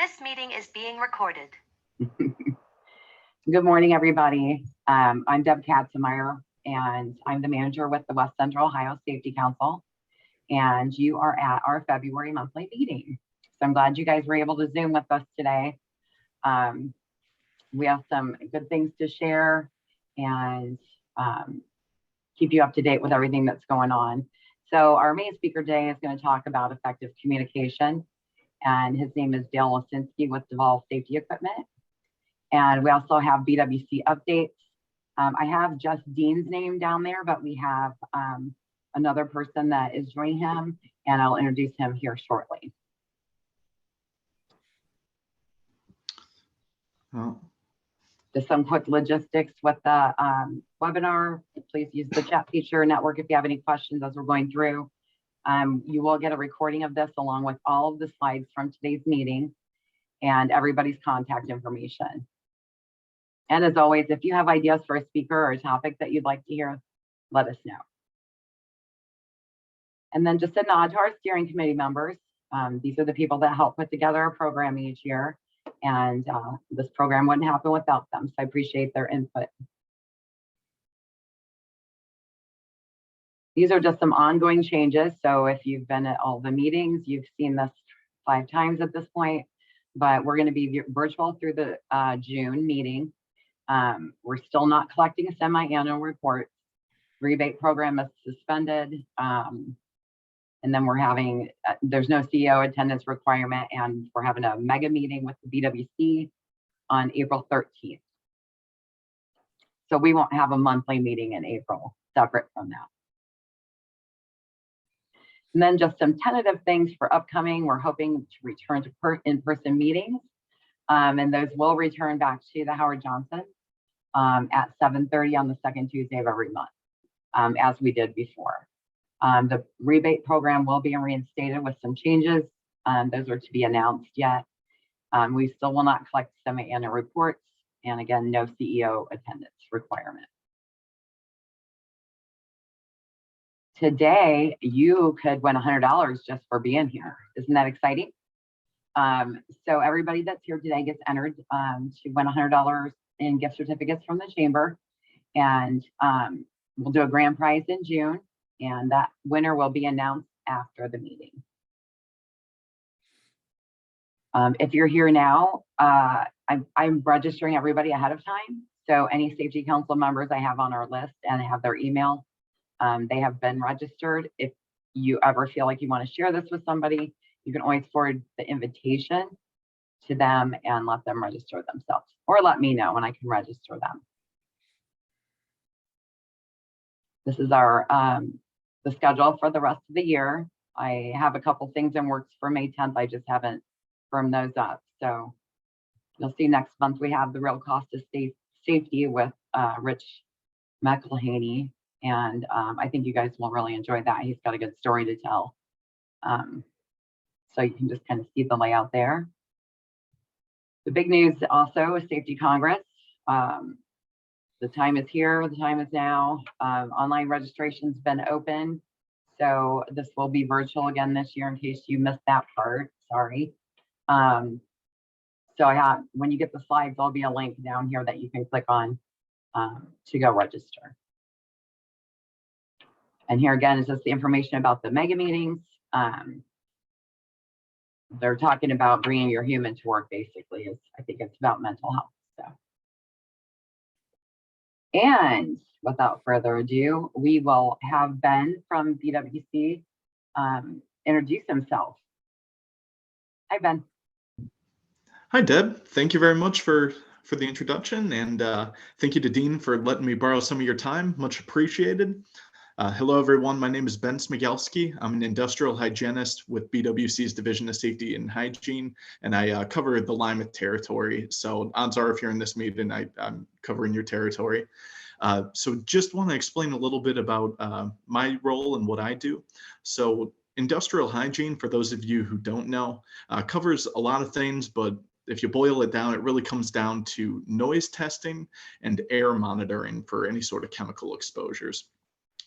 This meeting is being recorded. Good morning, everybody. I'm Deb Katzenmeyer, and I'm the manager with the West Central Ohio Safety Council. And you are at our February monthly meeting. So I'm glad you guys were able to Zoom with us today. We have some good things to share and keep you up to date with everything that's going on. So our main speaker today is going to talk about effective communication. And his name is Dale Osinski with Devolve Safety Equipment. And we also have BWC updates. I have just Dean's name down there, but we have another person that is joining him, and I'll introduce him here shortly. Just some quick logistics with the webinar. Please use the chat feature network if you have any questions as we're going through. You will get a recording of this along with all of the slides from today's meeting and everybody's contact information. And as always, if you have ideas for a speaker or a topic that you'd like to hear, let us know. And then just a nod to our steering committee members. These are the people that help put together our program each year. And this program wouldn't happen without them. So I appreciate their input. These are just some ongoing changes. So if you've been at all the meetings, you've seen this 5 times at this point, but we're going to be virtual through the June meeting. We're still not collecting a semi-annual report. Rebate program is suspended. And then we're having, there's no CEO attendance requirement, and we're having a mega meeting with the BWC on April 13th. So we won't have a monthly meeting in April separate from that. And then just some tentative things for upcoming. We're hoping to return to in-person meetings, and those will return back to the Howard Johnson at 7:30 on the second Tuesday of every month, as we did before. The rebate program will be reinstated with some changes. Those are to be announced yet. We still will not collect semi-annual reports, and again, no CEO attendance requirement. Today, you could win $100 just for being here. Isn't that exciting? So everybody that's here today gets entered to win $100 in gift certificates from the chamber. And we'll do a grand prize in June, and that winner will be announced after the meeting. If you're here now, I'm registering everybody ahead of time. So any safety council members I have on our list and I have their email, they have been registered. If you ever feel like you want to share this with somebody, you can always forward the invitation to them and let them register themselves, or let me know when I can register them. This is our the schedule for the rest of the year. I have a couple things in works for May 10th. I just haven't firmed those up. So you'll see next month we have the real cost of safety with Rich McElhaney. And I think you guys will really enjoy that. He's got a good story to tell. So you can just kind of see the layout there. The big news also is Safety Congress. The time is here, the time is now. Online registration's been open. So this will be virtual again this year in case you missed that part, sorry. So I have, when you get the slides, there'll be a link down here that you can click on to go register. And here again is just the information about the mega meetings. They're talking about bringing your human to work, basically. I think it's about mental health. So. And without further ado, we will have Ben from BWC introduce himself. Hi, Ben. Hi, Deb. Thank you very much for the introduction, and thank you to Dean for letting me borrow some of your time. Much appreciated. Hello, everyone. My name is Ben Smigelski. I'm an industrial hygienist with BWC's Division of Safety and Hygiene, and I cover the Lima territory. So odds are if you're in this meeting, I'm covering your territory. So just want to explain a little bit about my role and what I do. So industrial hygiene, for those of you who don't know, covers a lot of things, but if you boil it down, it really comes down to noise testing and air monitoring for any sort of chemical exposures.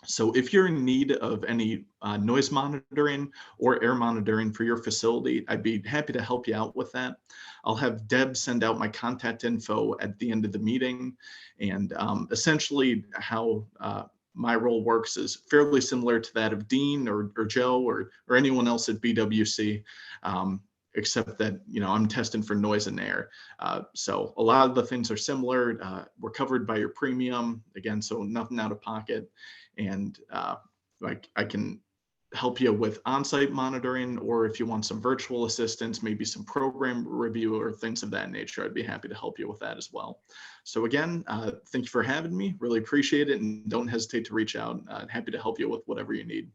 So if you're in need of any noise monitoring or air monitoring for your facility, I'd be happy to help you out with that. I'll have Deb send out my contact info at the end of the meeting. And essentially how my role works is fairly similar to that of Dean or Joe or anyone else at BWC. Except that, I'm testing for noise and air. So a lot of the things are similar. We're covered by your premium, again, so nothing out of pocket. And I can help you with on-site monitoring, or if you want some virtual assistance, maybe some program review or things of that nature, I'd be happy to help you with that as well. So again, thank you for having me. Really appreciate it. And don't hesitate to reach out. Happy to help you with whatever you need.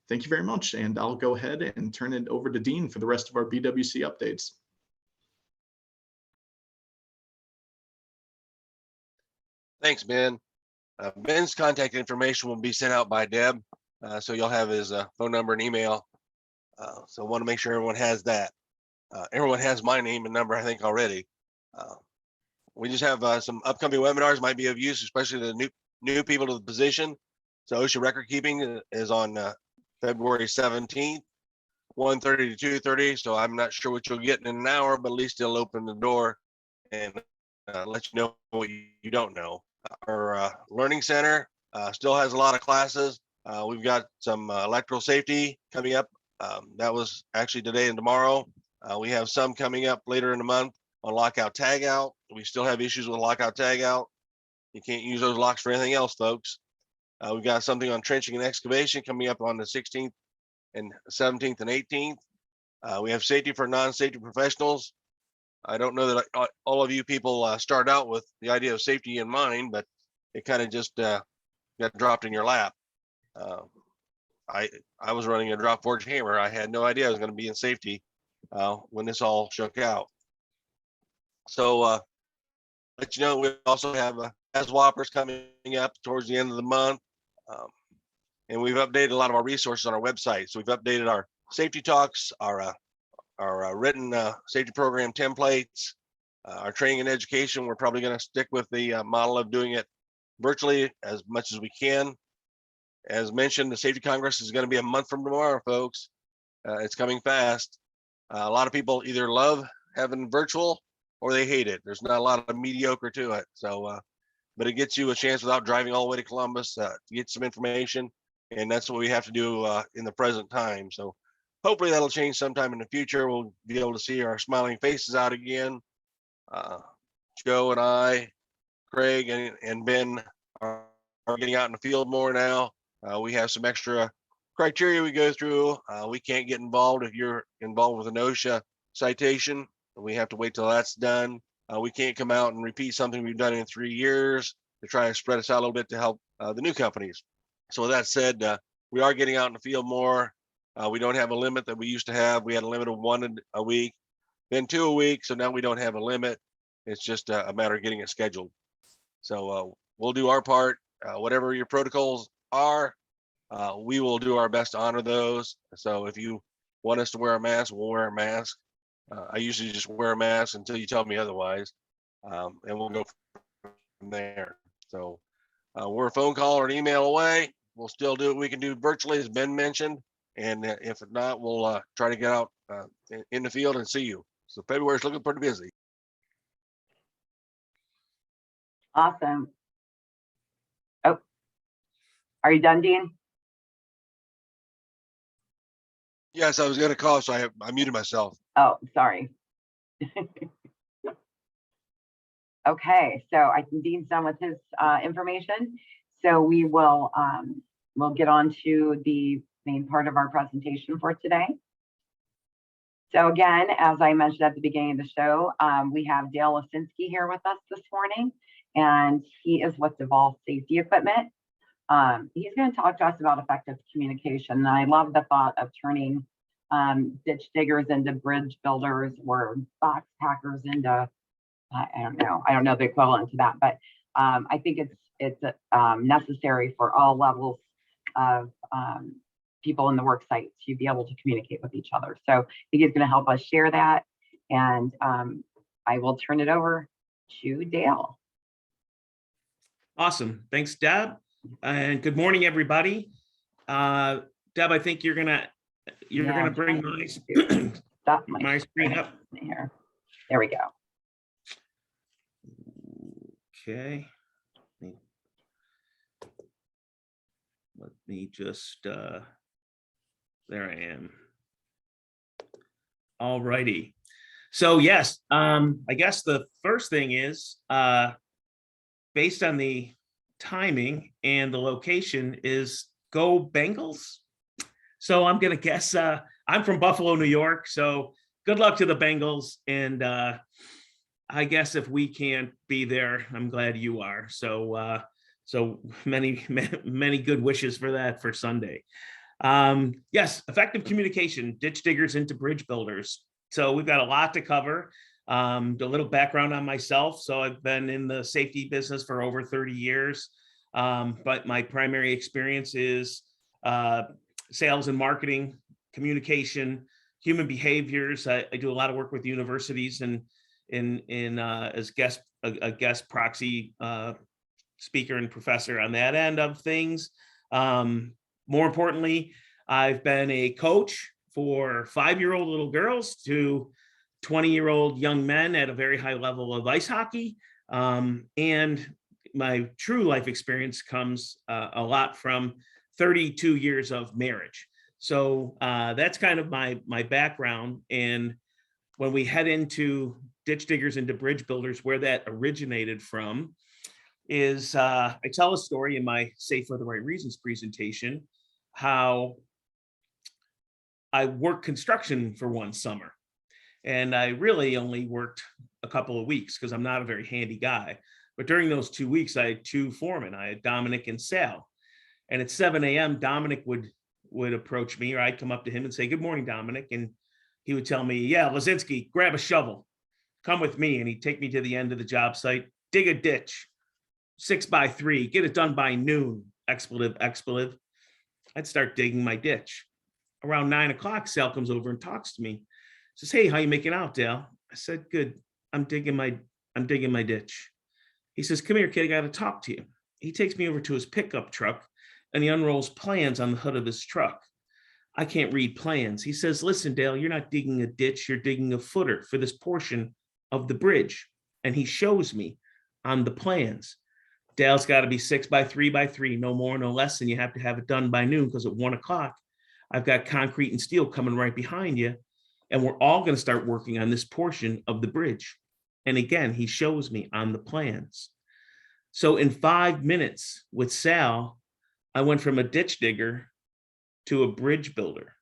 Thank you very much. And I'll go ahead and turn it over to Dean for the rest of our BWC updates. Thanks, Ben. Ben's contact information will be sent out by Deb. So you'll have his phone number and email. So I want to make sure everyone has that. Everyone has my name and number, I think, already. We just have some upcoming webinars might be of use, especially the new people to the position. So Osha record keeping is on February 17th, 1:30 to 2:30. So I'm not sure what you'll get in an hour, but at least it'll open the door and let you know what you don't know. Our learning center still has a lot of classes. We've got some electrical safety coming up. That was actually today and tomorrow. We have some coming up later in the month on lockout tagout. We still have issues with lockout tagout. You can't use those locks for anything else, folks. We've got something on trenching and excavation coming up on the 16th and 17th and 18th. We have safety for non-safety professionals. I don't know that all of you people start out with the idea of safety in mind, but it kind of just got dropped in your lap. I was running a drop forged hammer. I had no idea I was going to be in safety when this all shook out. So let you know, we also have ASWAPers coming up towards the end of the month. And we've updated a lot of our resources on our website. So we've updated our safety talks, our written safety program templates, our training and education. We're probably going to stick with the model of doing it virtually as much as we can. As mentioned, the Safety Congress is going to be a month from tomorrow, folks. It's coming fast. A lot of people either love having virtual or they hate it. There's not a lot of mediocre to it. So, but it gets you a chance without driving all the way to Columbus to get some information. And that's what we have to do in the present time. So hopefully that'll change sometime in the future. We'll be able to see our smiling faces out again. Joe and I, Craig and Ben are getting out in the field more now. We have some extra criteria we go through. We can't get involved if you're involved with an OSHA citation. We have to wait till that's done. We can't come out and repeat something we've done in 3 years to try to spread us out a little bit to help the new companies. So with that said, we are getting out in the field more. We don't have a limit that we used to have. We had a limit of 1 a week, then 2 a week. So now we don't have a limit. It's just a matter of getting it scheduled. So we'll do our part. Whatever your protocols are, we will do our best to honor those. So if you want us to wear a mask, we'll wear a mask. I usually just wear a mask until you tell me otherwise, and we'll go from there. So we're a phone call or an email away. We'll still do what we can do virtually, as Ben mentioned. And if not, we'll try to get out in the field and see you. So February is looking pretty busy. Awesome. Oh, are you done, Dean? Yes, I was going to call, so I muted myself. Oh, sorry. Okay, so I think Dean's done with his information. So we will we'll get on to the main part of our presentation for today. So again, as I mentioned at the beginning of the show, we have Dale Osinski here with us this morning, and he is with Devolve Safety Equipment. He's going to talk to us about effective communication. And I love the thought of turning ditch diggers into bridge builders or box packers into, I don't know the equivalent to that, but I think it's necessary for all levels of people in the work site to be able to communicate with each other. So I think he's going to help us share that, and I will turn it over to Dale. Awesome. Thanks, Deb. And good morning, everybody. Deb, I think you're gonna Yeah, bring trying to stop my screen up. here. There we go. Okay. Let me just, there I am. All righty. So yes, I guess the first thing is, based on the timing and the location, is go Bengals. So I'm gonna guess, I'm from Buffalo, New York, so good luck to the Bengals. And I guess if we can't be there, I'm glad you are. So so many good wishes for that for Sunday. Yes, effective communication, ditch diggers into bridge builders. So we've got a lot to cover. A little background on myself. So I've been in the safety business for over 30 years. But my primary experience is sales and marketing, communication, human behaviors. I do a lot of work with universities and as a guest proxy speaker and professor on that end of things. More importantly, I've been a coach for 5-year-old little girls to 20-year-old young men at a very high level of ice hockey. And my true life experience comes a lot from 32 years of marriage. So that's kind of my background. And when we head into ditch diggers into bridge builders, where that originated from is I tell a story in my Safe for the Right Reasons presentation, how I worked construction for one summer. And I really only worked a couple of weeks because I'm not a very handy guy. But during those 2 weeks, I had two foremen. I had Dominic and Sal. And at 7 a.m., Dominic would approach me, or I'd come up to him and say, "Good morning, Dominic." And he would tell me, "Yeah, Lazinski, grab a shovel, come with me." And he'd take me to the end of the job site, dig a ditch, 6x3, get it done by noon, expletive, expletive. I'd start digging my ditch. Around 9 o'clock, Sal comes over and talks to me. Says, "Hey, how you making out, Dale?" I said, "Good. I'm digging my ditch." He says, "Come here, kid, I got to talk to you." He takes me over to his pickup truck and he unrolls plans on the hood of his truck. I can't read plans. He says, "Listen, Dale, you're not digging a ditch, you're digging a footer for this portion of the bridge." And he shows me on the plans, Dale's got to be 6x3x3, no more, no less, and you have to have it done by noon because at 1 o'clock, I've got concrete and steel coming right behind you. And we're all going to start working on this portion of the bridge. And again, he shows me on the plans. So in 5 minutes with Sal, I went from a ditch digger to a bridge builder.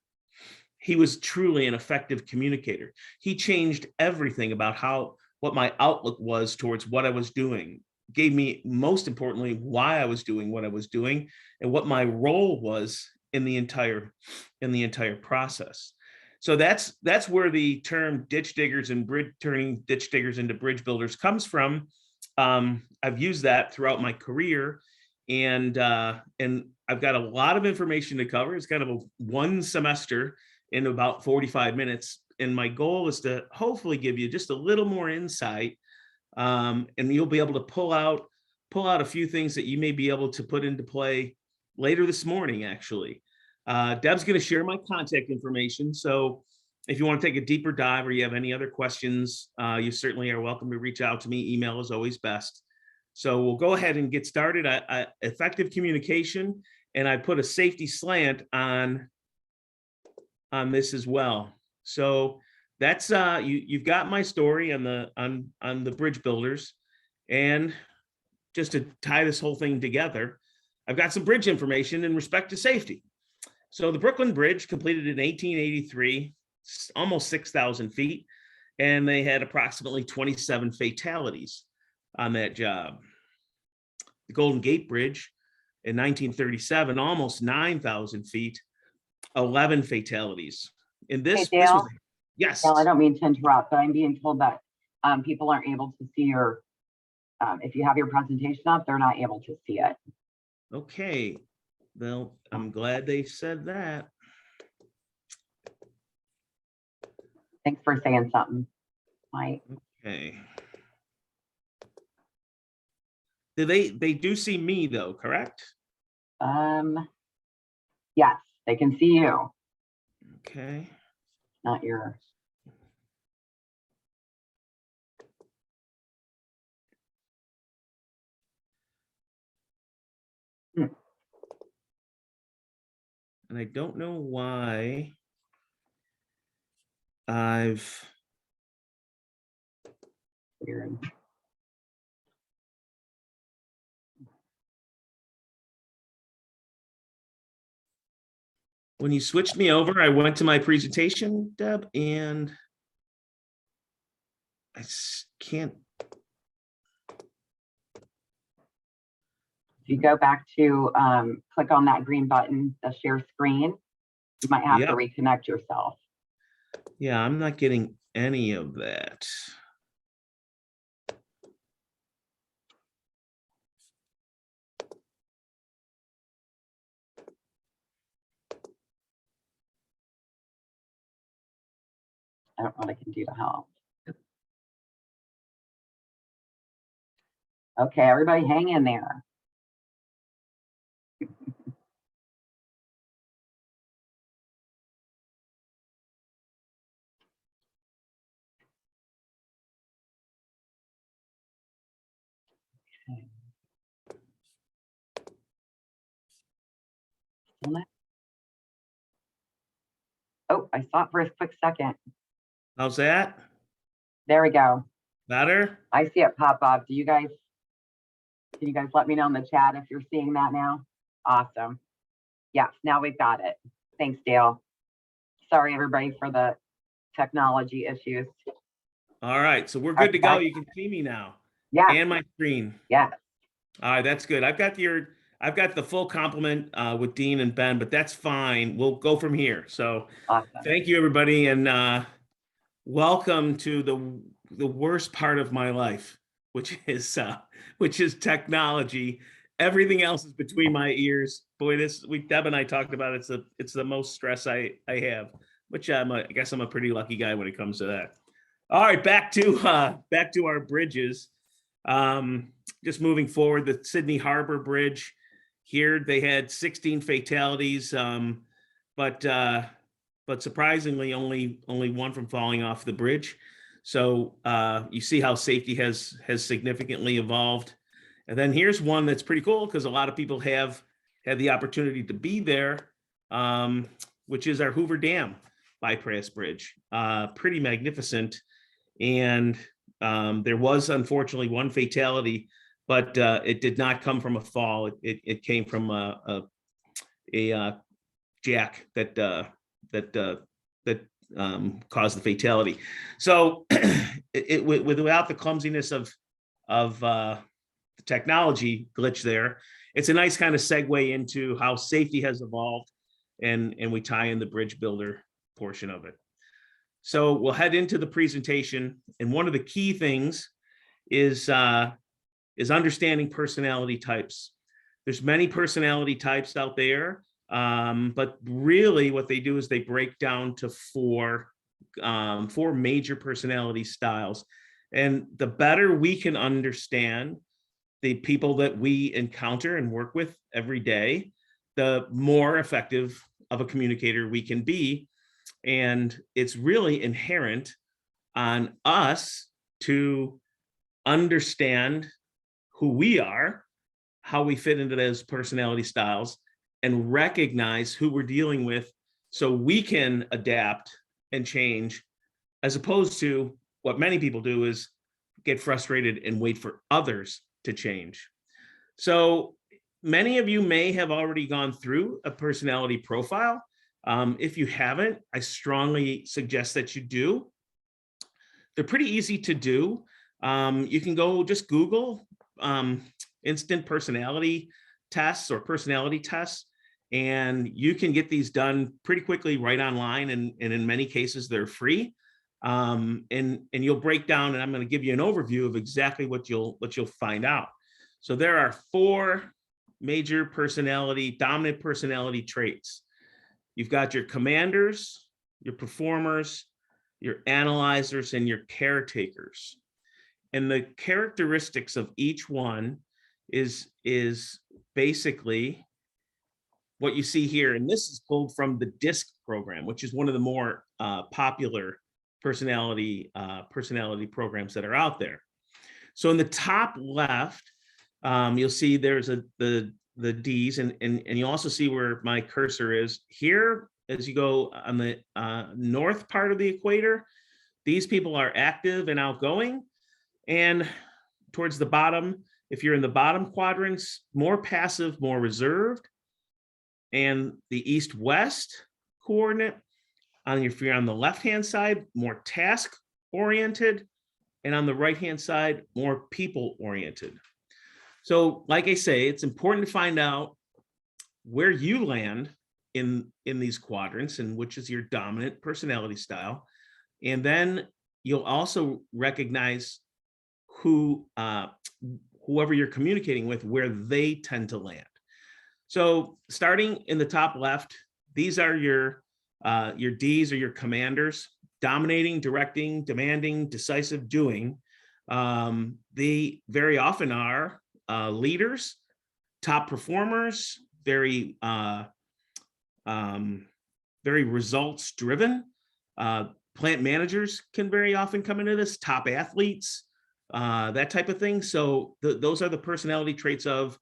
He was truly an effective communicator. He changed everything about what my outlook was towards what I was doing, gave me, most importantly, why I was doing what I was doing and what my role was in the entire process. So that's where the term ditch diggers and turning ditch diggers into bridge builders comes from. I've used that throughout my career, and I've got a lot of information to cover. It's kind of a one semester in about 45 minutes. And my goal is to hopefully give you just a little more insight, and you'll be able to pull out a few things that you may be able to put into play later this morning, actually. Deb's going to share my contact information. So if you want to take a deeper dive or you have any other questions, you certainly are welcome to reach out to me. Email is always best. So we'll go ahead and get started. Effective communication, and I put a safety slant on this as well. So that's you've got my story on the bridge builders, and just to tie this whole thing together, I've got some bridge information in respect to safety. So the Brooklyn Bridge completed in 1883, almost 6,000 feet, and they had approximately 27 fatalities on that job. The Golden Gate Bridge in 1937, almost 9,000 feet, 11 fatalities. In this, Hey, Dale, yes. Dale, I don't mean to interrupt, but I'm being told that people aren't able to see your, if you have your presentation up, they're not able to see it. Okay. Well, I'm glad they said that. Thanks for saying something, Mike. Okay. They do see me though, correct? Yes, they can see you, Okay. not your. And I don't know why I've, Weird. when you switched me over, I went to my presentation, Deb, and I can't. If you go back to click on that green button, the share screen, you might have to Yep. reconnect yourself. Yeah, I'm not getting any of that. I don't know what I can do to help. Okay, everybody hang in there. Okay. Still not- Oh, I saw it for a quick second. How's that? There we go. Better? I see it pop up. Can you guys let me know in the chat if you're seeing that now? Awesome. Yes, now we've got it. Thanks, Dale. Sorry, everybody, for the technology issues. All right, so we're good to go. Guys. You can see me now Yeah, and my screen. yeah. All right, that's good. I've got the full complement with Dean and Ben, but that's fine. We'll go from here. So Awesome. thank you, everybody, and welcome to the worst part of my life, which is technology. Everything else is between my ears. Boy, Deb and I talked about it. It's the most stress I have, which I guess I'm a pretty lucky guy when it comes to that. All right, back to our bridges. Just moving forward, the Sydney Harbor Bridge. Here they had 16 fatalities, but surprisingly only one from falling off the bridge. So you see how safety has significantly evolved. And then here's one that's pretty cool because a lot of people have had the opportunity to be there, which is our Hoover Dam bypass bridge. Pretty magnificent. And there was unfortunately one fatality, but it did not come from a fall. It came from a jack that caused the fatality. So without the clumsiness of the technology glitch there, it's a nice kind of segue into how safety has evolved, and we tie in the bridge builder portion of it. So we'll head into the presentation, and one of the key things is understanding personality types. There's many personality types out there, but really what they do is they break down to four major personality styles. And the better we can understand the people that we encounter and work with every day, the more effective of a communicator we can be. And it's really inherent on us to understand who we are, how we fit into those personality styles, and recognize who we're dealing with so we can adapt and change, as opposed to what many people do is get frustrated and wait for others to change. So many of you may have already gone through a personality profile. If you haven't, I strongly suggest that you do. They're pretty easy to do. You can go just Google instant personality tests or personality tests, and you can get these done pretty quickly right online, and in many cases they're free. And you'll break down, and I'm going to give you an overview of exactly what you'll find out. So there are four major dominant personality traits. You've got your commanders, your performers, your analyzers, and your caretakers. And the characteristics of each one is basically what you see here, and this is pulled from the DISC program, which is one of the more popular personality programs that are out there. So in the top left, you'll see there's the D's, and you also see where my cursor is here. As you go on the north part of the equator, these people are active and outgoing. And towards the bottom, if you're in the bottom quadrants, more passive, more reserved. And the east-west coordinate, if you're on the left-hand side, more task-oriented. And on the right-hand side, more people-oriented. So like I say, it's important to find out where you land in these quadrants and which is your dominant personality style. And then you'll also recognize whoever you're communicating with, where they tend to land. So starting in the top left, these are your D's or your commanders: dominating, directing, demanding, decisive, doing. They very often are leaders, top performers, very results driven. Plant managers can very often come into this, top athletes, that type of thing. So those are the personality traits of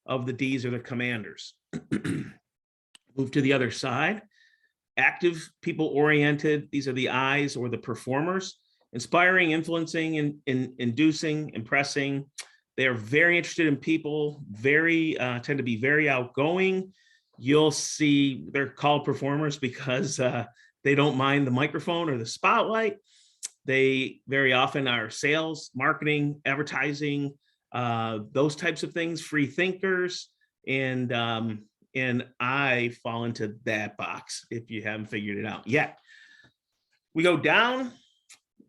the D's or the commanders. Move to the other side. Active, people-oriented. These are the I's or the performers. Inspiring, influencing, inducing, impressing. They are very interested in people, tend to be very outgoing. You'll see they're called performers because they don't mind the microphone or the spotlight. They very often are sales, marketing, advertising, those types of things, free thinkers. And I fall into that box if you haven't figured it out yet. We go down,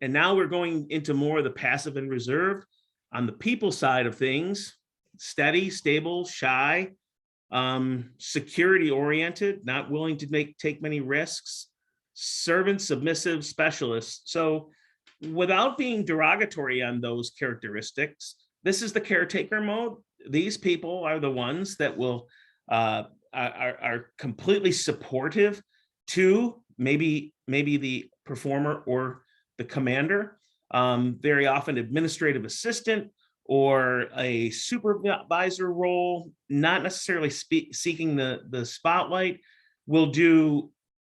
and now we're going into more of the passive and reserved. On the people side of things, steady, stable, shy, security oriented, not willing to take many risks, servant, submissive, specialist. So without being derogatory on those characteristics, this is the caretaker mode. These people are the ones that will are completely supportive to maybe the performer or the commander. Very often administrative assistant or a supervisor role, not necessarily seeking the spotlight, will do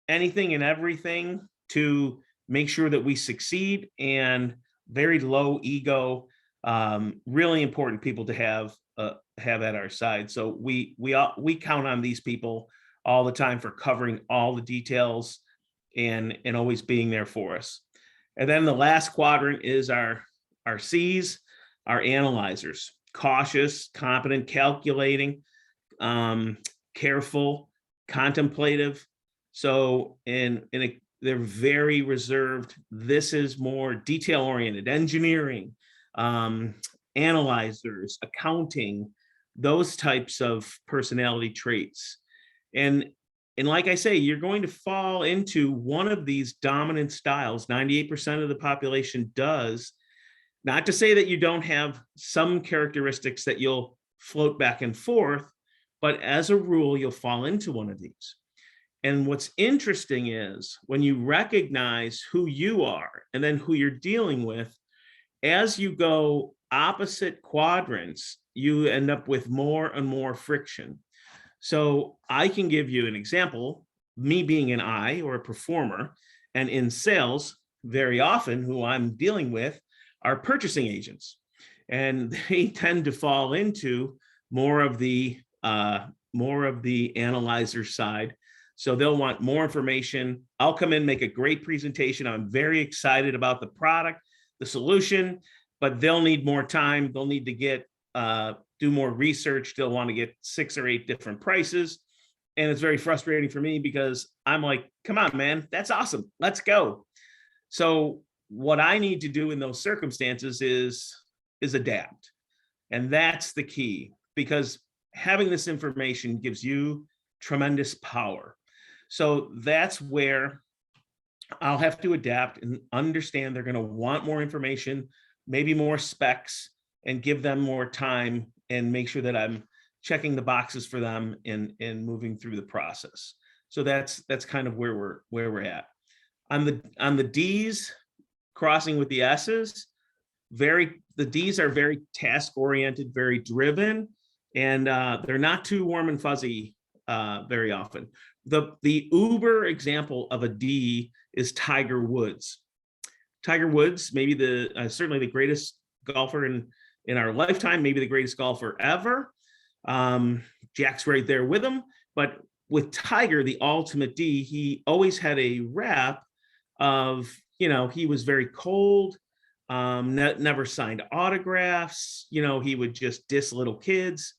anything and everything to make sure that we succeed, and very low ego, really important people to have at our side. So we count on these people all the time for covering all the details and always being there for us. And then the last quadrant is our C's, our analyzers: cautious, competent, calculating, careful, contemplative. So they're very reserved. This is more detail-oriented, engineering, analyzers, accounting, those types of personality traits. And like I say, you're going to fall into one of these dominant styles. 98% of the population does. Not to say that you don't have some characteristics that you'll float back and forth, but as a rule, you'll fall into one of these. And what's interesting is when you recognize who you are and then who you're dealing with, as you go opposite quadrants, you end up with more and more friction. So I can give you an example, me being an I or a performer, and in sales, very often who I'm dealing with are purchasing agents, and they tend to fall into more of the analyzer side. So they'll want more information. I'll come in, make a great presentation. I'm very excited about the product, the solution, but they'll need more time. They'll need to get do more research. They'll want to get 6 or 8 different prices. And it's very frustrating for me because I'm like, come on, man, that's awesome. Let's go. So what I need to do in those circumstances is adapt. And that's the key, because having this information gives you tremendous power. So that's where I'll have to adapt and understand they're going to want more information, maybe more specs, and give them more time and make sure that I'm checking the boxes for them and moving through the process. So that's kind of where we're at. On the D's, crossing with the S's, the D's are very task oriented, very driven, and they're not too warm and fuzzy very often. The uber example of a D is Tiger Woods. Tiger Woods, maybe certainly the greatest golfer in our lifetime, maybe the greatest golfer ever. Jack's right there with him, but with Tiger, the ultimate D, he always had a rep of, he was very cold, never signed autographs, he would just diss little kids.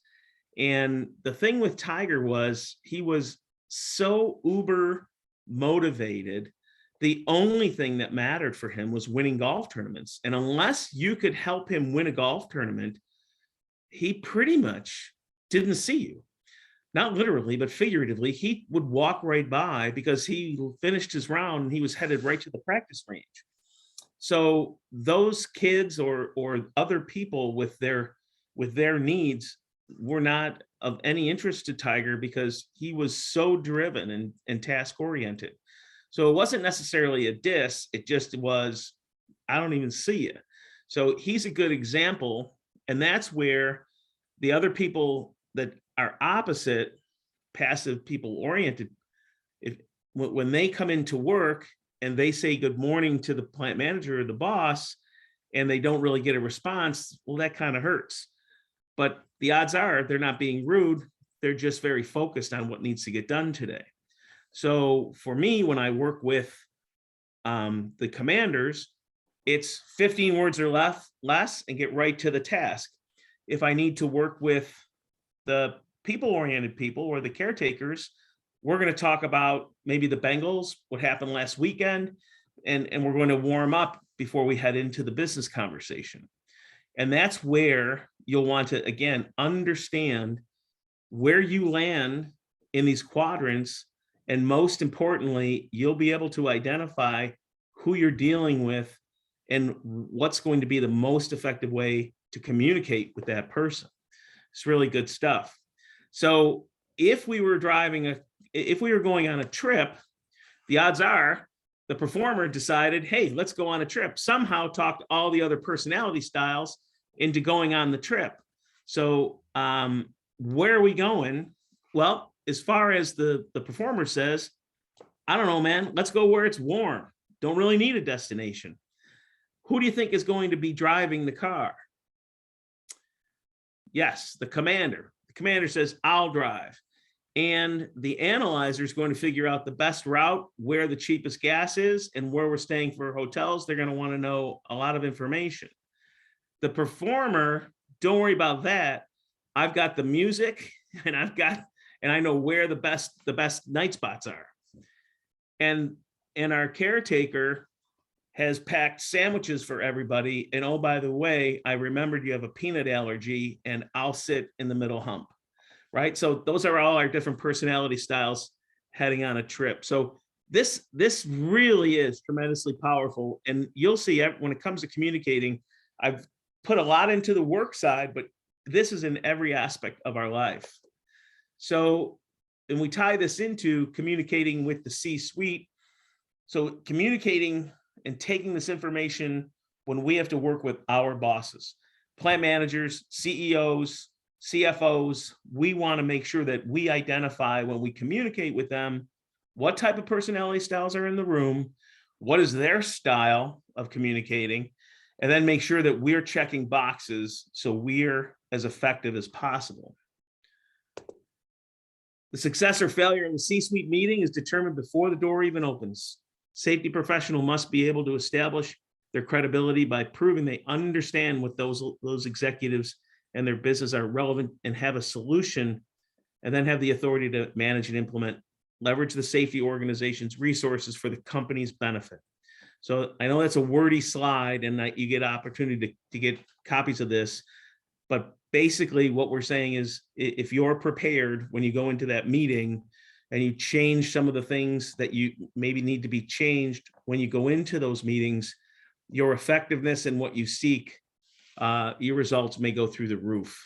And the thing with Tiger was he was so uber motivated. The only thing that mattered for him was winning golf tournaments. And unless you could help him win a golf tournament, he pretty much didn't see you. Not literally, but figuratively, he would walk right by because he finished his round and he was headed right to the practice range. So those kids or other people with their needs were not of any interest to Tiger because he was so driven and task oriented. So it wasn't necessarily a diss, it just was, I don't even see you. So he's a good example. And that's where the other people that are opposite, passive people oriented, when they come into work and they say good morning to the plant manager or the boss, and they don't really get a response, well, that kind of hurts. But the odds are they're not being rude. They're just very focused on what needs to get done today. So for me, when I work with the commanders, it's 15 words or less and get right to the task. If I need to work with the people-oriented people or the caretakers, we're going to talk about maybe the Bengals, what happened last weekend, and we're going to warm up before we head into the business conversation. And that's where you'll want to, again, understand where you land in these quadrants. And most importantly, you'll be able to identify who you're dealing with and what's going to be the most effective way to communicate with that person. It's really good stuff. So if we were going on a trip, the odds are the performer decided, hey, let's go on a trip, somehow talked all the other personality styles into going on the trip. So where are we going? Well, as far as the performer says, I don't know, man, let's go where it's warm. Don't really need a destination. Who do you think is going to be driving the car? Yes, the commander. The commander says, I'll drive. And the analyzer is going to figure out the best route, where the cheapest gas is, and where we're staying for hotels. They're going to want to know a lot of information. The performer, don't worry about that. I've got the music and I know where the best night spots are. And our caretaker has packed sandwiches for everybody. And oh, by the way, I remembered you have a peanut allergy and I'll sit in the middle hump, right? So those are all our different personality styles heading on a trip. So this really is tremendously powerful. And you'll see when it comes to communicating, I've put a lot into the work side, but this is in every aspect of our life. So, and we tie this into communicating with the C-suite. So communicating and taking this information when we have to work with our bosses, plant managers, CEOs, CFOs, we want to make sure that we identify when we communicate with them, what type of personality styles are in the room, what is their style of communicating, and then make sure that we're checking boxes so we're as effective as possible. The success or failure in the C-suite meeting is determined before the door even opens. Safety professional must be able to establish their credibility by proving they understand what those executives and their business are relevant and have a solution, and then have the authority to manage and implement, leverage the safety organization's resources for the company's benefit. So I know that's a wordy slide and you get opportunity to get copies of this, but basically what we're saying is if you're prepared when you go into that meeting and you change some of the things that you maybe need to be changed when you go into those meetings, your effectiveness and what you seek, your results may go through the roof.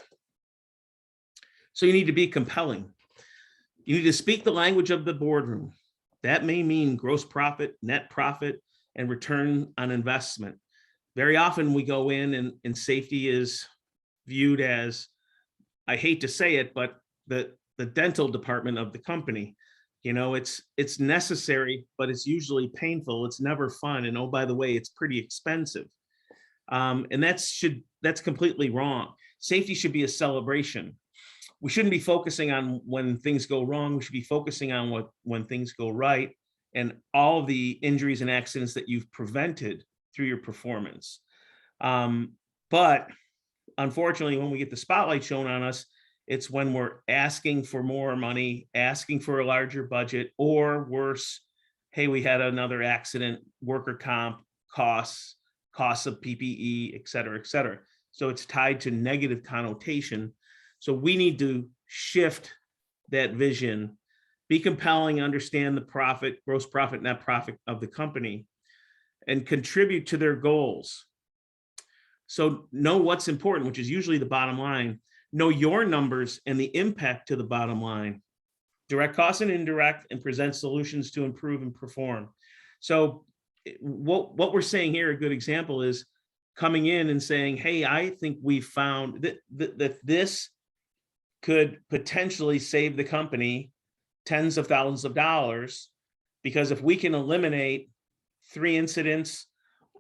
So you need to be compelling. You need to speak the language of the boardroom. That may mean gross profit, net profit, and return on investment. Very often we go in and safety is viewed as, I hate to say it, but the dental department of the company. You know, it's necessary, but it's usually painful. It's never fun. And oh, by the way, it's pretty expensive. And that's completely wrong. Safety should be a celebration. We shouldn't be focusing on when things go wrong. We should be focusing on when things go right, and all of the injuries and accidents that you've prevented through your performance. But unfortunately, when we get the spotlight shown on us, it's when we're asking for more money, asking for a larger budget, or worse, hey, we had another accident, worker comp, costs of PPE, et cetera, et cetera. So it's tied to negative connotation. So we need to shift that vision, be compelling, understand the profit, gross profit, net profit of the company, and contribute to their goals. So know what's important, which is usually the bottom line. Know your numbers and the impact to the bottom line, direct costs and indirect, and present solutions to improve and perform. So what we're saying here, a good example is coming in and saying, hey, I think we found that this could potentially save the company tens of thousands of dollars, because if we can eliminate 3 incidents,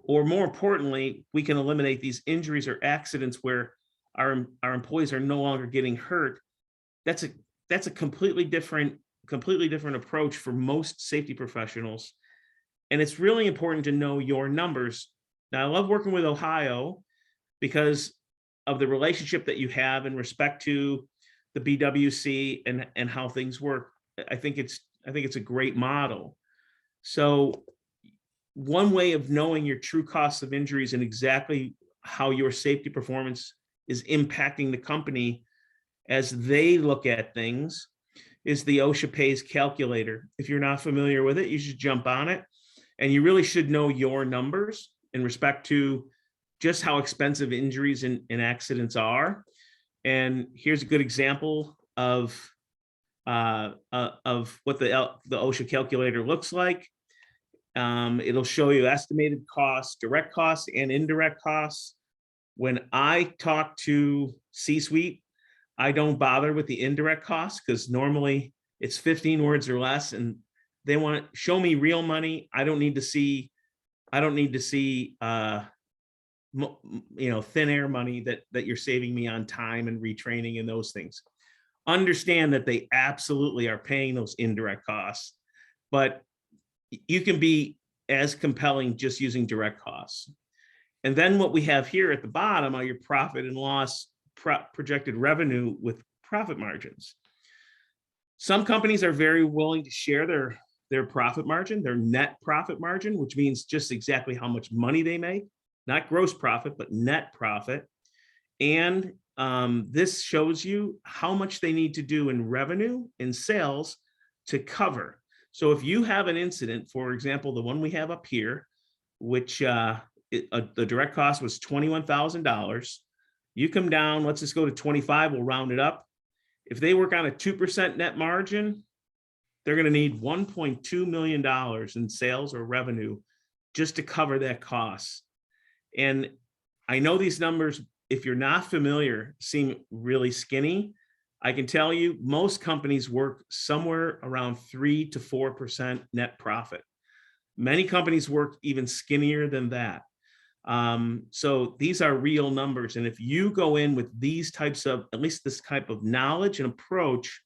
or more importantly, we can eliminate these injuries or accidents where our employees are no longer getting hurt. That's a completely different approach for most safety professionals. And it's really important to know your numbers. Now, I love working with Ohio because of the relationship that you have in respect to the BWC and how things work. I think it's a great model. So one way of knowing your true costs of injuries and exactly how your safety performance is impacting the company as they look at things is the Osha Pays calculator. If you're not familiar with it, you should jump on it. And you really should know your numbers in respect to just how expensive injuries and accidents are. And here's a good example of what the Osha calculator looks like. It'll show you estimated costs, direct costs, and indirect costs. When I talk to C-suite, I don't bother with the indirect costs because normally it's 15 words or less, and they want to show me real money. I don't need to see thin air money that you're saving me on time and retraining and those things. Understand that they absolutely are paying those indirect costs, but you can be as compelling just using direct costs. And then what we have here at the bottom are your profit and loss, projected revenue with profit margins. Some companies are very willing to share their profit margin, their net profit margin, which means just exactly how much money they make, not gross profit, but net profit. And this shows you how much they need to do in revenue and sales to cover. So if you have an incident, for example, the one we have up here, which the direct cost was $21,000, you come down, let's just go to 25, we'll round it up. If they work on a 2% net margin, they're going to need $1.2 million in sales or revenue just to cover that cost. And I know these numbers, if you're not familiar, seem really skinny. I can tell you most companies work somewhere around 3 to 4% net profit. Many companies work even skinnier than that. So these are real numbers. And if you go in with these types of, at least this type of knowledge and approach,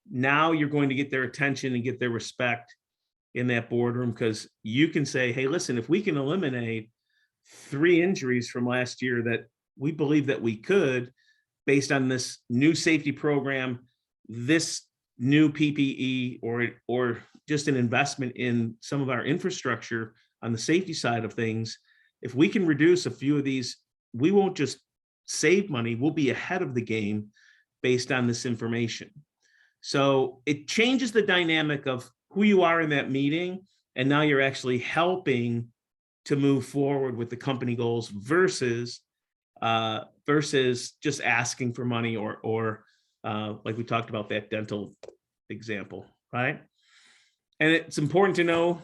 now you're going to get their attention and get their respect in that boardroom, because you can say, hey, listen, if we can eliminate 3 injuries from last year that we believe that we could, based on this new safety program, this new PPE, or just an investment in some of our infrastructure on the safety side of things, if we can reduce a few of these, we won't just save money, we'll be ahead of the game based on this information. So it changes the dynamic of who you are in that meeting, and now you're actually helping to move forward with the company goals versus just asking for money or like we talked about that dental example, right? And it's important to know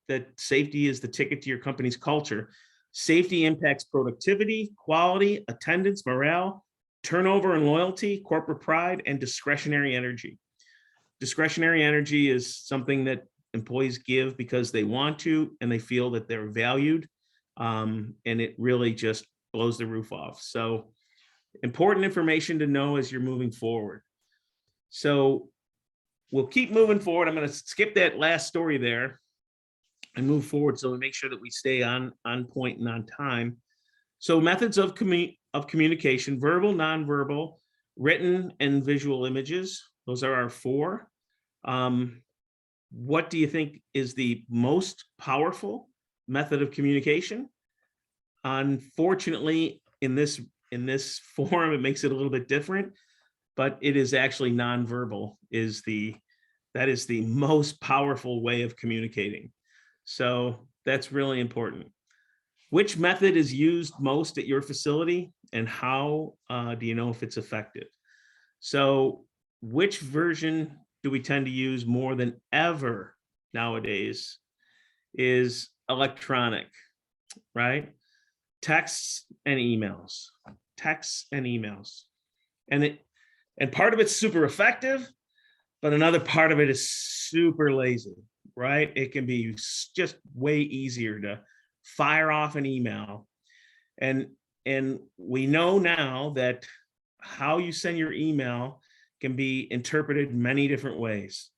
that safety is the ticket to your company's culture. Safety impacts productivity, quality, attendance, morale, turnover and loyalty, corporate pride, and discretionary energy. Discretionary energy is something that employees give because they want to and they feel that they're valued. And it really just blows the roof off. So important information to know as you're moving forward. So we'll keep moving forward. I'm going to skip that last story there and move forward so we make sure that we stay on point and on time. So methods of communication: verbal, nonverbal, written, and visual images. Those are our 4. What do you think is the most powerful method of communication? Unfortunately, in this forum, it makes it a little bit different, but it is actually nonverbal that is the most powerful way of communicating. So that's really important. Which method is used most at your facility, and how do you know if it's effective? So which version do we tend to use more than ever nowadays is electronic, right? Texts and emails. And part of it's super effective, but another part of it is super lazy, right? It can be just way easier to fire off an email. And we know now that how you send your email can be interpreted many different ways.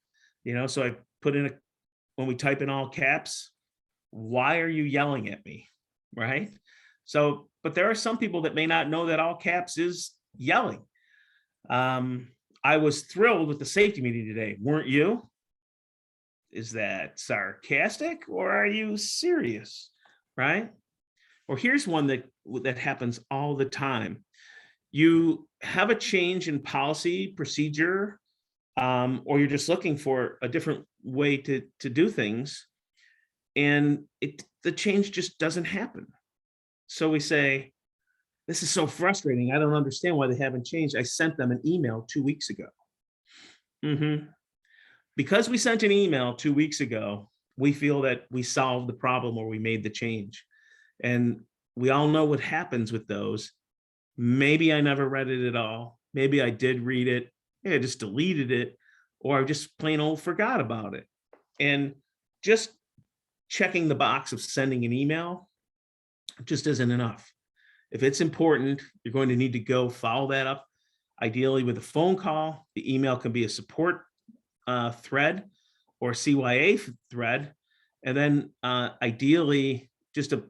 So I put in when we type in all caps, why are you yelling at me, right? So, but there are some people that may not know that all caps is yelling. I was thrilled with the safety meeting today, weren't you? Is that sarcastic or are you serious, right? Or here's one that happens all the time. You have a change in policy, procedure, or you're just looking for a different way to do things, and the change just doesn't happen. So we say, this is so frustrating. I don't understand why they haven't changed. I sent them an email 2 weeks ago. Because we sent an email 2 weeks ago, we feel that we solved the problem or we made the change. And we all know what happens with those. Maybe I never read it at all. Maybe I did read it. I just deleted it, or I just plain old forgot about it. And just checking the box of sending an email just isn't enough. If it's important, you're going to need to go follow that up, ideally with a phone call. The email can be a support thread or CYA thread, and then ideally just a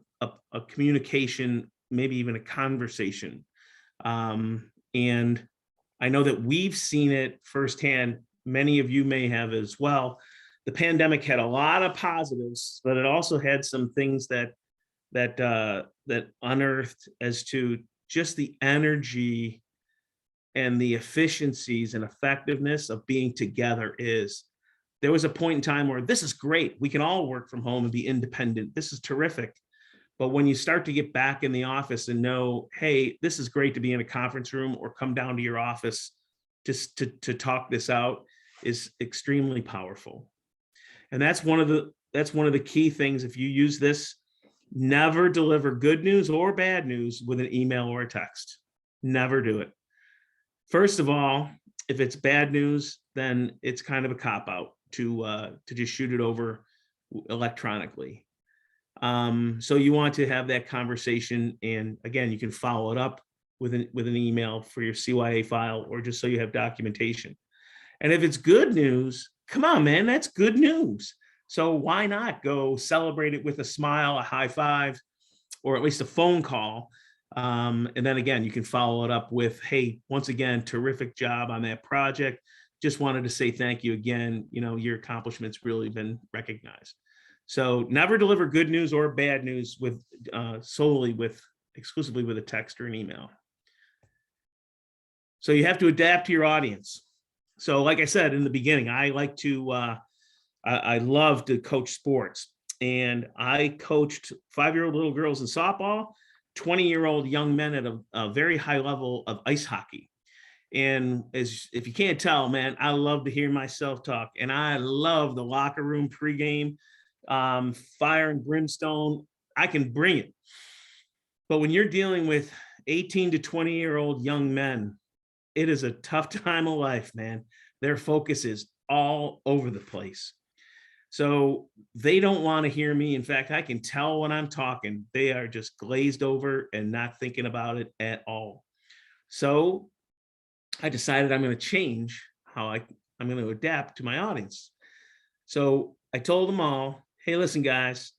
communication, maybe even a conversation. And I know that we've seen it firsthand. Many of you may have as well. The pandemic had a lot of positives, but it also had some things that unearthed as to just the energy and the efficiencies and effectiveness of being together. There was a point in time where this is great. We can all work from home and be independent. This is terrific. But when you start to get back in the office and know, hey, this is great to be in a conference room or come down to your office just to talk this out, is extremely powerful. And that's one of the key things. If you use this, never deliver good news or bad news with an email or a text. Never do it. First of all, if it's bad news, then it's kind of a cop-out to just shoot it over electronically. So you want to have that conversation, and again, you can follow it up with an email for your CYA file, or just so you have documentation. And if it's good news, come on, man, that's good news. So why not go celebrate it with a smile, a high five, or at least a phone call? And then again, you can follow it up with, hey, once again, terrific job on that project. Just wanted to say thank you again. Your accomplishments really been recognized. So never deliver good news or bad news with exclusively with a text or an email. So you have to adapt to your audience. So like I said in the beginning, I like to, I love to coach sports, and I coached 5-year-old little girls in softball, 20-year-old young men at a very high level of ice hockey. And if you can't tell, man, I love to hear myself talk, and I love the locker room pregame, fire and brimstone. I can bring it. But when you're dealing with 18 to 20-year-old young men, it is a tough time of life, man. Their focus is all over the place. So they don't want to hear me. In fact, I can tell when I'm talking, they are just glazed over and not thinking about it at all. So I decided I'm going to change how I'm going to adapt to my audience. So I told them all, hey, listen, guys,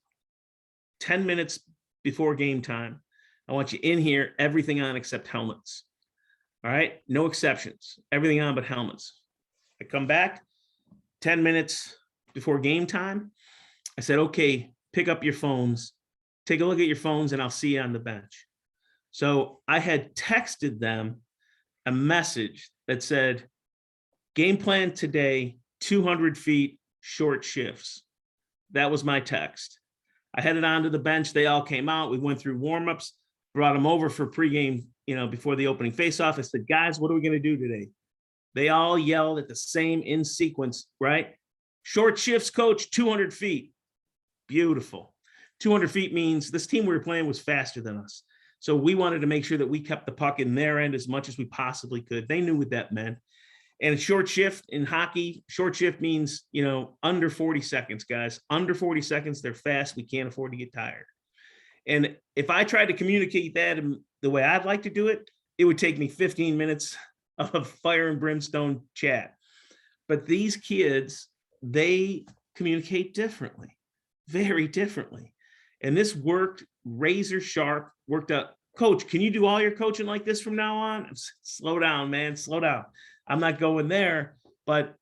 10 minutes before game time, I want you in here, everything on except helmets. All right, no exceptions, everything on but helmets. I come back 10 minutes before game time. I said, okay, pick up your phones, take a look at your phones, and I'll see you on the bench. So I had texted them a message that said, game plan today, 200 feet, short shifts. That was my text. I headed onto the bench. They all came out. We went through warmups, brought them over for pregame, before the opening faceoff. I said, guys, what are we going to do today? They all yelled at the same in sequence, right? Short shifts, coach, 200 feet. Beautiful. 200 feet means this team we were playing was faster than us. So we wanted to make sure that we kept the puck in their end as much as we possibly could. They knew what that meant. And short shift in hockey, short shift means, under 40 seconds, guys. Under 40 seconds, they're fast. We can't afford to get tired. And if I tried to communicate that in the way I'd like to do it, it would take me 15 minutes of fire and brimstone chat. But these kids, they communicate differently, very differently. And this worked razor sharp, worked out. Coach, can you do all your coaching like this from now on? Slow down, man, slow down. I'm not going there. But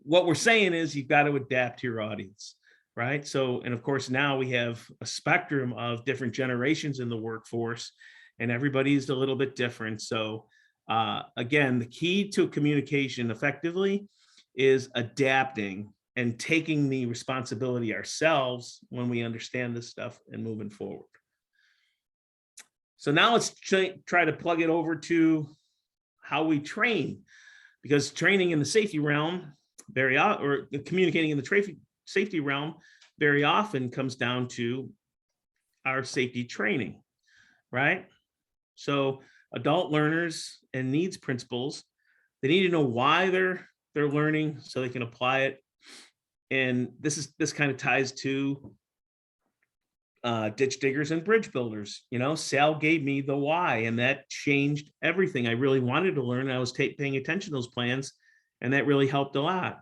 what we're saying is you've got to adapt to your audience, right? So, and of course, now we have a spectrum of different generations in the workforce, and everybody's a little bit different. So again, the key to communication effectively is adapting and taking the responsibility ourselves when we understand this stuff and moving forward. So now let's try to plug it over to how we train, because training in the safety realm or communicating in the safety realm very often comes down to our safety training, right? So adult learners and needs principals, they need to know why they're learning so they can apply it. And this kind of ties to ditch diggers and bridge builders. Sal gave me the why, and that changed everything. I really wanted to learn. I was paying attention to those plans, and that really helped a lot.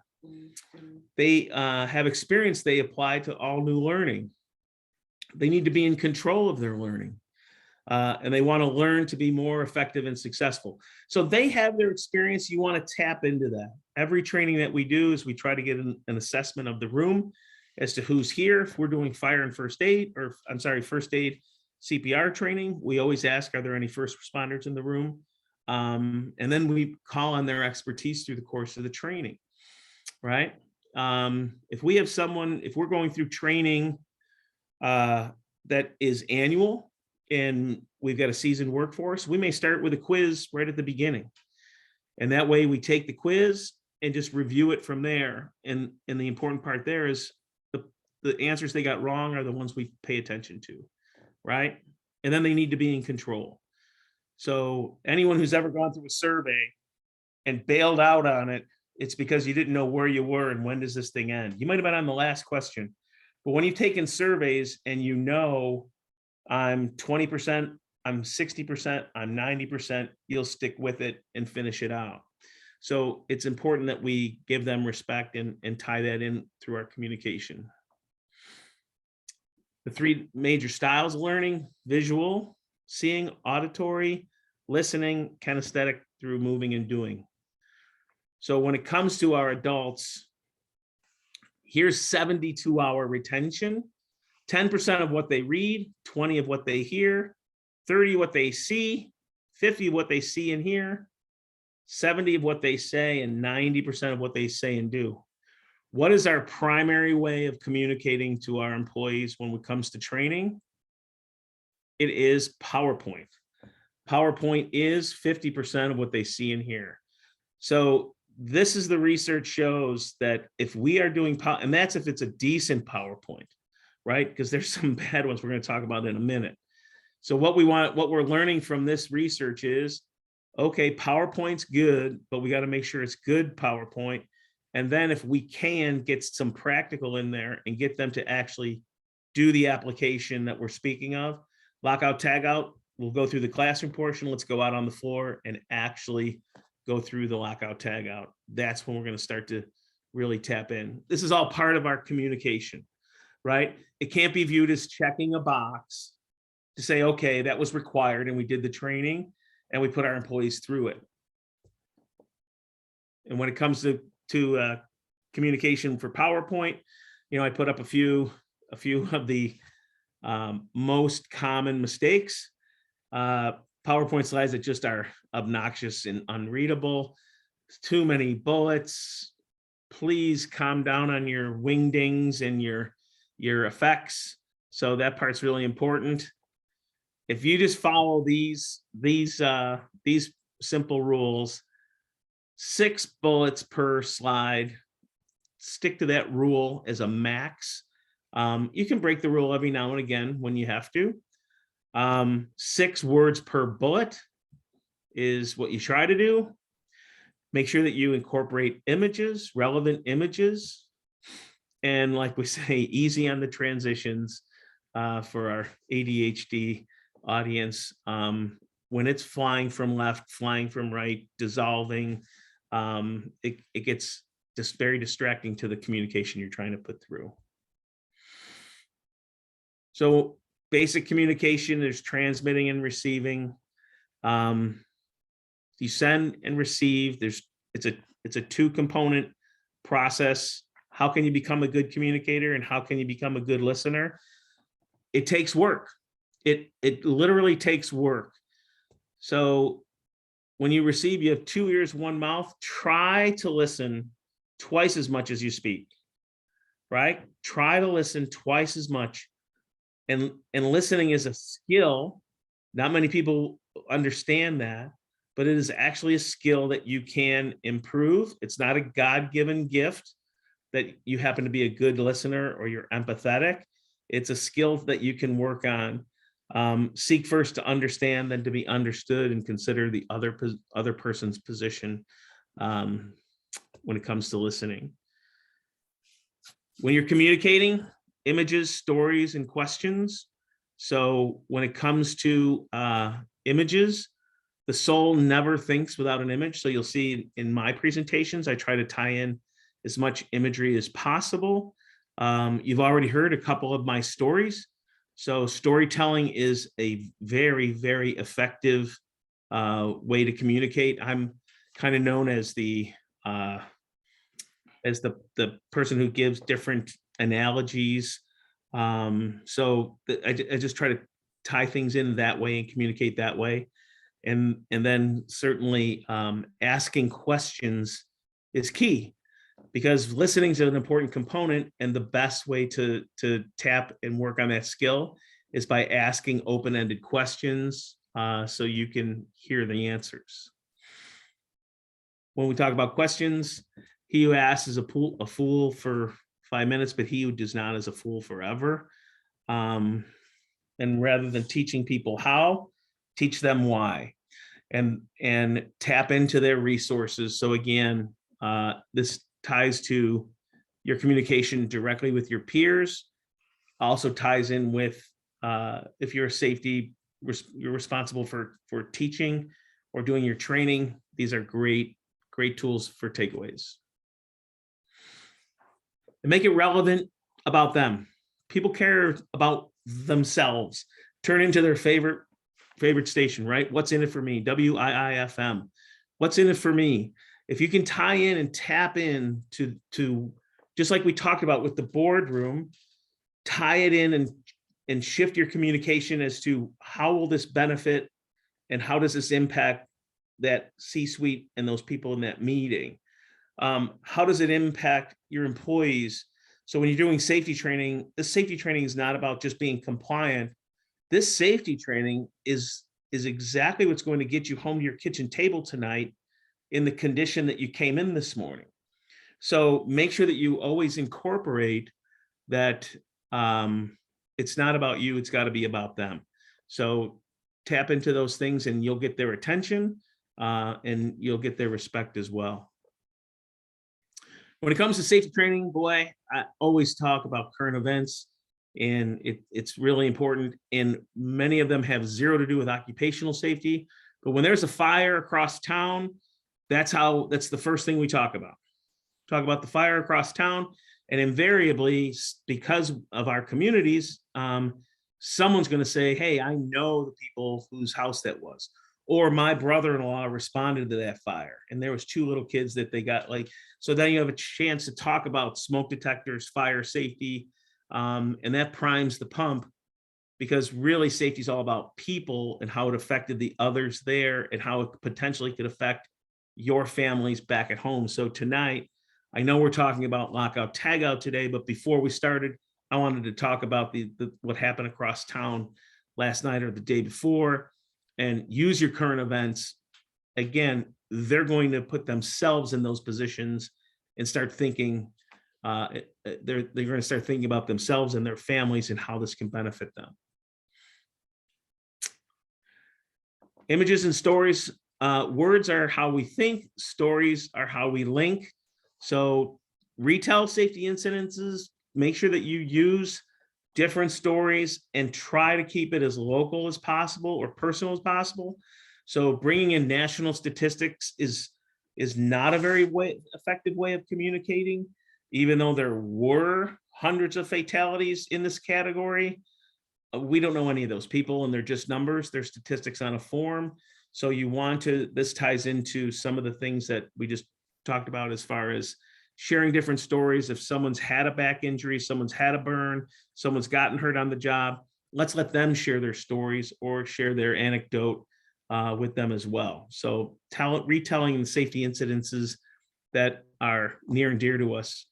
They have experience they apply to all new learning. They need to be in control of their learning. And they want to learn to be more effective and successful. So they have their experience. You want to tap into that. Every training that we do is we try to get an assessment of the room as to who's here. If we're doing fire and first aid, first aid CPR training, we always ask, are there any first responders in the room? And then we call on their expertise through the course of the training, right? If we're going through training that is annual, and we've got a seasoned workforce, we may start with a quiz right at the beginning. And that way we take the quiz and just review it from there. And the important part there is the answers they got wrong are the ones we pay attention to, right? And then they need to be in control. So anyone who's ever gone through a survey and bailed out on it, it's because you didn't know where you were and when does this thing end. You might have been on the last question, but when you've taken surveys and I'm 20%, I'm 60%, I'm 90%, you'll stick with it and finish it out. So it's important that we give them respect and tie that in through our communication. The three major styles of learning: visual, seeing, auditory, listening, kinesthetic through moving and doing. So when it comes to our adults, here's 72-hour retention. 10% of what they read, 20 of what they hear, 30 what they see, 50 what they see and hear, 70 of what they say, and 90% of what they say and do. What is our primary way of communicating to our employees when it comes to training? It is PowerPoint. PowerPoint is 50% of what they see and hear. So this is the research shows that if we are doing, and that's if it's a decent PowerPoint, right? Because there's some bad ones we're going to talk about in a minute. So what we're learning from this research is, okay, PowerPoint's good, but we got to make sure it's good PowerPoint. And then if we can get some practical in there and get them to actually do the application that we're speaking of, lockout, tagout, we'll go through the classroom portion. Let's go out on the floor and actually go through the lockout, tagout. That's when we're going to start to really tap in. This is all part of our communication, right? It can't be viewed as checking a box to say, okay, that was required and we did the training and we put our employees through it. And when it comes to communication for PowerPoint, I put up a few of the most common mistakes. PowerPoint slides that just are obnoxious and unreadable. Too many bullets. Please calm down on your wingdings and your effects. So that part's really important. If you just follow these simple rules, 6 bullets per slide, stick to that rule as a max. You can break the rule every now and again when you have to. 6 words per bullet is what you try to do. Make sure that you incorporate images, relevant images. And like we say, easy on the transitions for our ADHD audience. When it's flying from left, flying from right, dissolving, it gets just very distracting to the communication you're trying to put through. So basic communication, there's transmitting and receiving. You send and receive. It's a 2-component process. How can you become a good communicator and how can you become a good listener? It takes work. It literally takes work. So when you receive, you have 2 ears, 1 mouth. Try to listen twice as much as you speak, right? Try to listen twice as much. And listening is a skill. Not many people understand that, but it is actually a skill that you can improve. It's not a God-given gift that you happen to be a good listener or you're empathetic. It's a skill that you can work on. Seek first to understand, then to be understood, and consider the other person's position when it comes to listening. When you're communicating, images, stories, and questions. So when it comes to images, the soul never thinks without an image. So you'll see in my presentations, I try to tie in as much imagery as possible. You've already heard a couple of my stories. So storytelling is a very, very effective way to communicate. I'm kind of known as the person who gives different analogies. So I just try to tie things in that way and communicate that way. And then certainly asking questions is key, because listening is an important component, and the best way to tap and work on that skill is by asking open-ended questions so you can hear the answers. When we talk about questions, he who asks is a fool for 5 minutes, but he who does not is a fool forever. And rather than teaching people how, teach them why, and tap into their resources. So again, this ties to your communication directly with your peers, also ties in with if you're a safety, you're responsible for teaching or doing your training. These are great tools for takeaways. And make it relevant about them. People care about themselves. Turn into their favorite station, right? What's in it for me? WIIFM. What's in it for me? If you can tie in and tap in to just like we talked about with the boardroom, tie it in and shift your communication as to how will this benefit and how does this impact that C-suite and those people in that meeting? How does it impact your employees? So when you're doing safety training, this safety training is not about just being compliant. This safety training is exactly what's going to get you home to your kitchen table tonight in the condition that you came in this morning. So make sure that you always incorporate that it's not about you, it's got to be about them. So tap into those things and you'll get their attention and you'll get their respect as well. When it comes to safety training, boy, I always talk about current events, and it's really important. And many of them have zero to do with occupational safety. But when there's a fire across town, that's the first thing we talk about. Talk about the fire across town. And invariably, because of our communities, someone's going to say, hey, I know the people whose house that was. Or my brother-in-law responded to that fire. And there was 2 little kids that they got so then you have a chance to talk about smoke detectors, fire safety, and that primes the pump, because really safety is all about people and how it affected the others there and how it potentially could affect your families back at home. So tonight, I know we're talking about lockout tagout today, but before we started, I wanted to talk about what happened across town last night or the day before, and use your current events. Again, they're going to put themselves in those positions and start thinking, they're going to start thinking about themselves and their families and how this can benefit them. Images and stories, words are how we think, stories are how we link. So retell safety incidences, make sure that you use different stories and try to keep it as local as possible or personal as possible. So bringing in national statistics is not a very effective way of communicating, even though there were hundreds of fatalities in this category. We don't know any of those people, and they're just numbers. They're statistics on a form. So you want to, this ties into some of the things that we just talked about as far as sharing different stories. If someone's had a back injury, someone's had a burn, someone's gotten hurt on the job, let's let them share their stories or share their anecdote with them as well. So retelling and safety incidences that are near and dear to us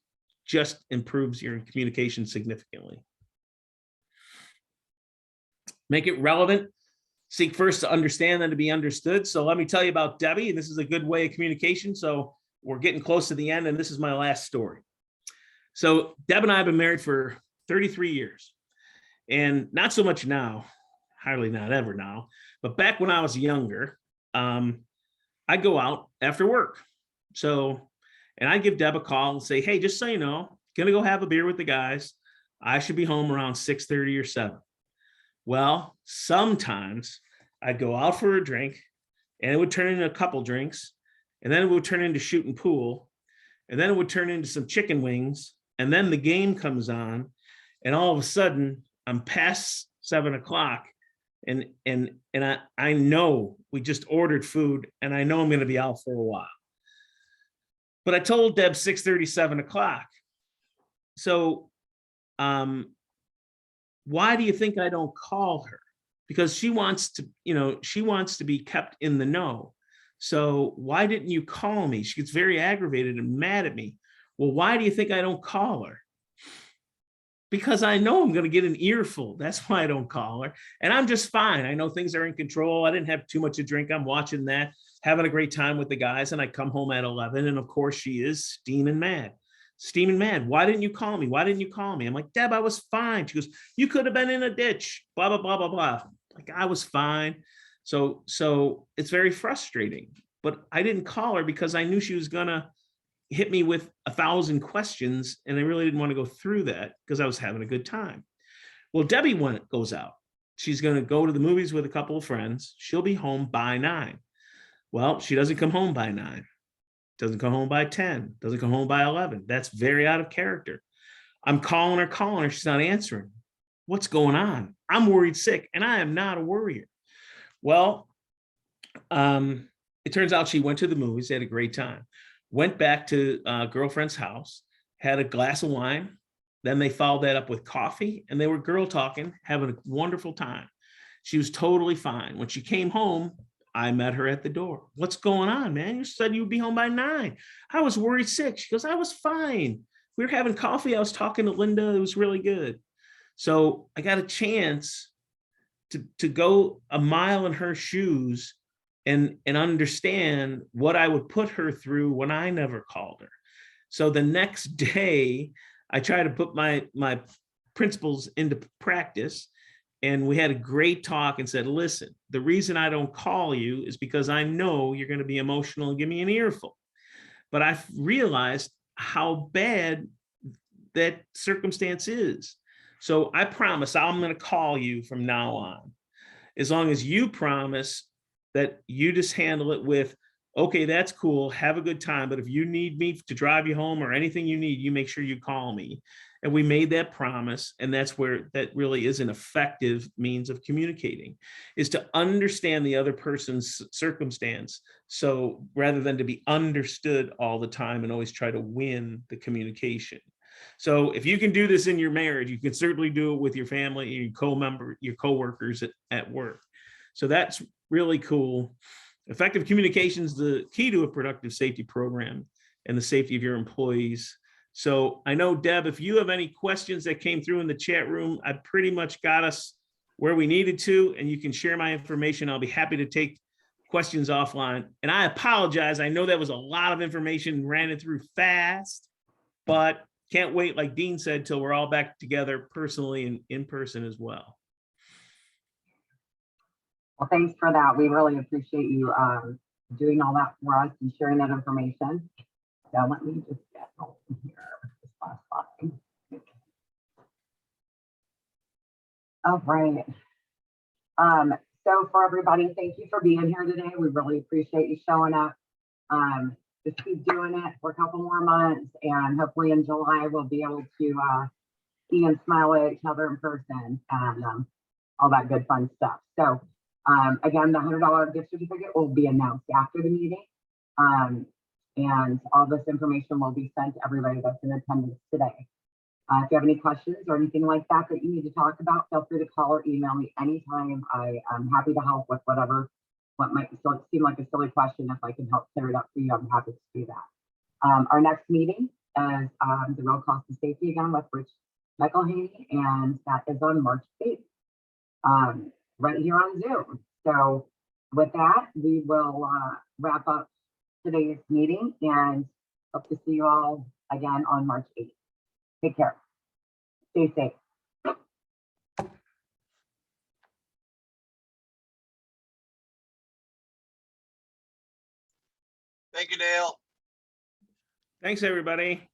just improves your communication significantly. Make it relevant. Seek first to understand, then to be understood. So let me tell you about Debbie, and this is a good way of communication. So we're getting close to the end, and this is my last story. So Deb and I have been married for 33 years, and not so much now, hardly not ever now, but back when I was younger, I'd go out after work. So, and I'd give Deb a call and say, hey, just so you know, gonna go have a beer with the guys. I should be home around 6:30 or 7. Well, sometimes I'd go out for a drink and it would turn into a couple drinks, and then it would turn into shooting pool, and then it would turn into some chicken wings, and then the game comes on, and all of a sudden I'm past 7 o'clock, and I know we just ordered food, and I know I'm going to be out for a while. But I told Deb 6:30, 7 o'clock. So why do you think I don't call her? Because she wants to, she wants to be kept in the know. So why didn't you call me? She gets very aggravated and mad at me. Well, why do you think I don't call her? Because I know I'm going to get an earful. That's why I don't call her. And I'm just fine. I know things are in control. I didn't have too much to drink. I'm watching that, having a great time with the guys. And I come home at 11. And of course she is steaming mad. Steaming mad. Why didn't you call me? Why didn't you call me? I'm like, Deb, I was fine. She goes, you could have been in a ditch, blah, blah, blah, blah, blah. Like, I was fine. So it's very frustrating, but I didn't call her because I knew she was gonna hit me with 1,000 questions, and I really didn't want to go through that because I was having a good time. Well, Debbie goes out. She's gonna go to the movies with a couple of friends. She'll be home by 9. Well, she doesn't come home by 9, doesn't come home by 10, doesn't come home by 11. That's very out of character. I'm calling her, she's not answering. What's going on? I'm worried sick, and I am not a worrier. Well, it turns out she went to the movies, they had a great time, went back to girlfriend's house, had a glass of wine, then they followed that up with coffee, and they were girl talking, having a wonderful time. She was totally fine. When she came home, I met her at the door. What's going on, man? You said you'd be home by 9. I was worried sick. She goes, I was fine. We were having coffee. I was talking to Linda. It was really good. So I got a chance to go a mile in her shoes and understand what I would put her through when I never called her. So the next day, I try to put my principles into practice. And we had a great talk and said, listen, the reason I don't call you is because I know you're going to be emotional and give me an earful. But I've realized how bad that circumstance is. So I promise I'm going to call you from now on, as long as you promise that you just handle it with, okay, that's cool, have a good time, but if you need me to drive you home or anything you need, you make sure you call me. And we made that promise, and that's where that really is an effective means of communicating, is to understand the other person's circumstance. So rather than to be understood all the time and always try to win the communication. So if you can do this in your marriage, you can certainly do it with your family, your coworkers at work. So that's really cool. Effective communication is the key to a productive safety program and the safety of your employees. So I know, Deb, if you have any questions that came through in the chat room, I pretty much got us where we needed to, and you can share my information. I'll be happy to take questions offline. And I apologize. I know that was a lot of information, ran it through fast, but can't wait, like Dean said, till we're all back together personally and in person as well. Well, thanks for that. We really appreciate you doing all that for us and sharing that information. So let me just get open here with this last slide. All right. So for everybody, thank you for being here today. We really appreciate you showing up. Just keep doing it for a couple more months, and hopefully in July we'll be able to see and smile at each other in person and all that good fun stuff. So again, the $100 gift certificate will be announced after the meeting. And all this information will be sent to everybody that's in attendance today. If you have any questions or anything like that that you need to talk about, feel free to call or email me anytime. I'm happy to help with what might seem like a silly question. If I can help clear it up for you, I'm happy to do that. Our next meeting is the Real Cost of Safety again with Rich McElhaney, and that is on March 8th, right here on Zoom. So with that, we will wrap up today's meeting and hope to see you all again on March 8th. Take care. Stay safe. Thank you, Dale. Thanks, everybody.